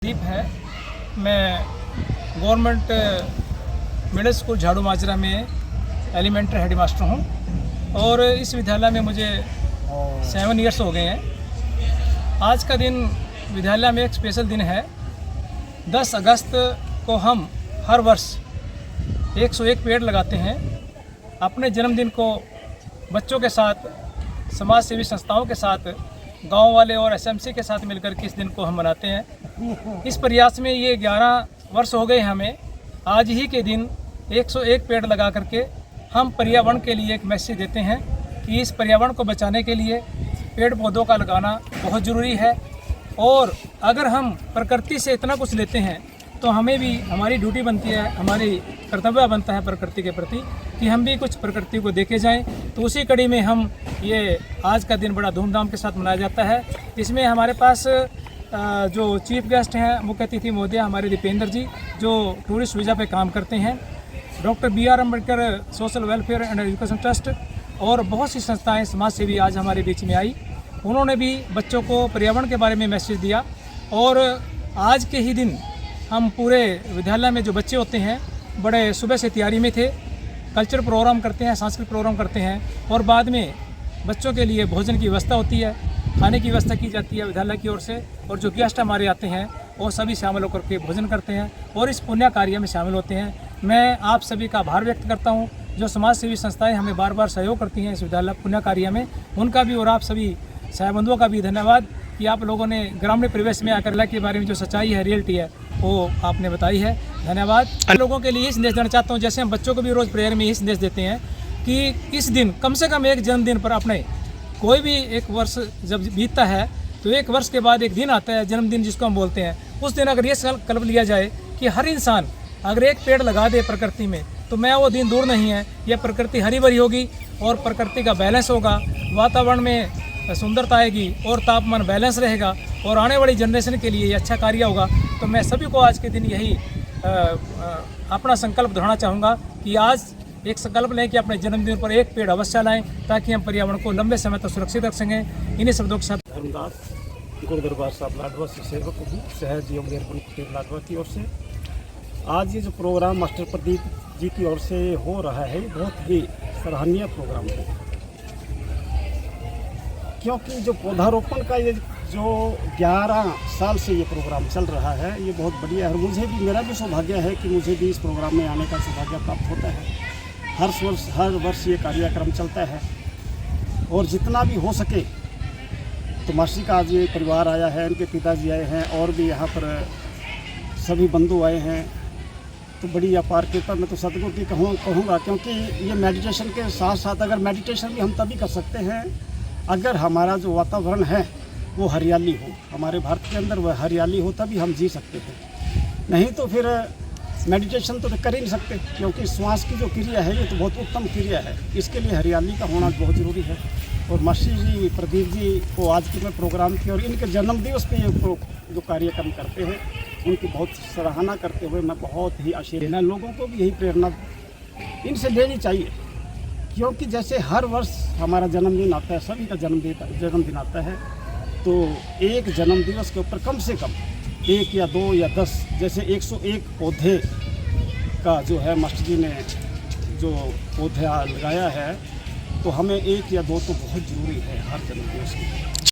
दीप है। मैं government middle school झाड़ू माजरा में एलिमेंट्री हेड मास्टर हूँ और इस विद्यालय में मुझे 7 इयर्स हो गए हैं। आज का दिन विद्यालय में एक स्पेशल दिन है। 10 अगस्त को हम हर वर्ष 101 पेड़ लगाते हैं। अपने जन्मदिन को बच्चों के साथ, समाज सेवी संस्थाओं के साथ, गांव वाले और एसएमसी के साथ मिलकर के इस दिन को हम मनाते हैं। इस प्रयास में ये 11 वर्ष हो गए हमें। आज ही के दिन 101 पेड़ लगा करके हम पर्यावरण के लिए एक मैसेज देते हैं कि इस पर्यावरण को बचाने के लिए पेड़ पौधों का लगाना बहुत ज़रूरी है। और अगर हम प्रकृति से इतना कुछ लेते हैं तो हमें भी हमारी ड्यूटी बनती है, हमारी कर्तव्य बनता है प्रकृति के प्रति कि हम भी कुछ प्रकृति को देखे जाएं। तो उसी कड़ी में हम ये आज का दिन बड़ा धूमधाम के साथ मनाया जाता है। इसमें हमारे पास जो चीफ गेस्ट हैं, मुख्य अतिथि महोदय हमारे दीपेंद्र जी, जो टूरिस्ट वीज़ा पे काम करते हैं, doctor B R Ambedkar social welfare and education trust और बहुत सी संस्थाएं समाज सेवी आज हमारे बीच में आई। उन्होंने भी बच्चों को पर्यावरण के बारे में मैसेज दिया। और आज के ही दिन हम पूरे विद्यालय में जो बच्चे होते हैं बड़े सुबह से तैयारी में थे। कल्चर प्रोग्राम करते हैं, सांस्कृतिक प्रोग्राम करते हैं और बाद में बच्चों के लिए भोजन की व्यवस्था होती है, खाने की व्यवस्था की जाती है विद्यालय की ओर से। और जो गेस्ट हमारे आते हैं वो सभी शामिल होकर के भोजन करते हैं और इस पुण्य कार्य में शामिल होते हैं। मैं आप सभी का आभार व्यक्त करता हूँ। जो समाज सेवी संस्थाएँ हमें बार बार सहयोग करती हैं इस विद्यालय पुण्य कार्य में, उनका भी और आप सभी सहबंधुओं का भी धन्यवाद कि आप लोगों ने ग्रामीण परिवेश में आकर के बारे में जो सच्चाई है, रियलिटी है, वो आपने बताई है। धन्यवाद। लोगों के लिए संदेश देना चाहता हूँ, जैसे हम बच्चों को भी रोज़ प्रेयर में यही संदेश देते हैं कि इस दिन कम से कम एक जन्मदिन पर अपने कोई भी एक वर्ष जब बीतता है तो एक वर्ष के बाद एक दिन आता है जन्मदिन जिसको हम बोलते हैं। उस दिन अगर ये संकल्प लिया जाए कि हर इंसान अगर एक पेड़ लगा दे प्रकृति में तो मैं वो दिन दूर नहीं है। यह प्रकृति हरी भरी होगी और प्रकृति का बैलेंस होगा, वातावरण में सुंदरता आएगी और तापमान बैलेंस रहेगा और आने वाली जनरेशन के लिए ये अच्छा कार्य होगा। तो मैं सभी को आज के दिन यही अपना संकल्प दोहराना चाहूँगा कि आज एक संकल्प लें कि अपने जन्मदिन पर एक पेड़ अवश्य लाएं ताकि हम पर्यावरण को लंबे समय तक सुरक्षित रख सकें। इन्हीं शब्दों के साथ धर्मदास गुरुदरबार साहब लाडवा से सेवक हूँ, सहज योग पटेल लाडवा की ओर से। आज ये जो प्रोग्राम मास्टर प्रदीप जी की ओर से हो रहा है बहुत ही सराहनीय प्रोग्राम है, क्योंकि जो पौधारोपण का ये जो 11 साल से ये प्रोग्राम चल रहा है ये बहुत बढ़िया है। और मुझे भी, मेरा भी सौभाग्य है कि मुझे भी इस प्रोग्राम में आने का सौभाग्य प्राप्त होता है। हर वर्ष ये कार्यक्रम चलता है और जितना भी हो सके तो मासी का आज ये परिवार आया है, उनके पिताजी आए हैं और भी यहाँ पर सभी बंधु आए हैं। तो बड़ी अपार कृपा मैं तो सदगुरु की कहूँगा, क्योंकि ये मेडिटेशन के साथ साथ अगर मेडिटेशन भी हम तभी कर सकते हैं अगर हमारा जो वातावरण है वो हरियाली हो, हमारे भारत के अंदर वह हरियाली हो तभी हम जी सकते हैं। नहीं तो फिर मेडिटेशन तो कर ही नहीं सकते, क्योंकि श्वास की जो क्रिया है ये तो बहुत उत्तम क्रिया है। इसके लिए हरियाली का होना बहुत ज़रूरी है। और मासी जी प्रदीप जी को आज के मैं प्रोग्राम की और इनके जन्मदिवस पे ये जो कार्यक्रम करते हैं उनकी बहुत सराहना करते हुए मैं बहुत ही आशीर्वाद देना, लोगों को भी यही प्रेरणा इनसे लेनी चाहिए। क्योंकि जैसे हर वर्ष हमारा जन्मदिन आता है, सभी का जन्मदिन आता है, तो एक जन्मदिवस के ऊपर कम से कम 1 या 2 या 10 जैसे 101 पौधे का जो है मास्टर जी ने जो पौधा लगाया है, तो हमें 1 या 2 तो बहुत ज़रूरी है हर जन्मदिवस में।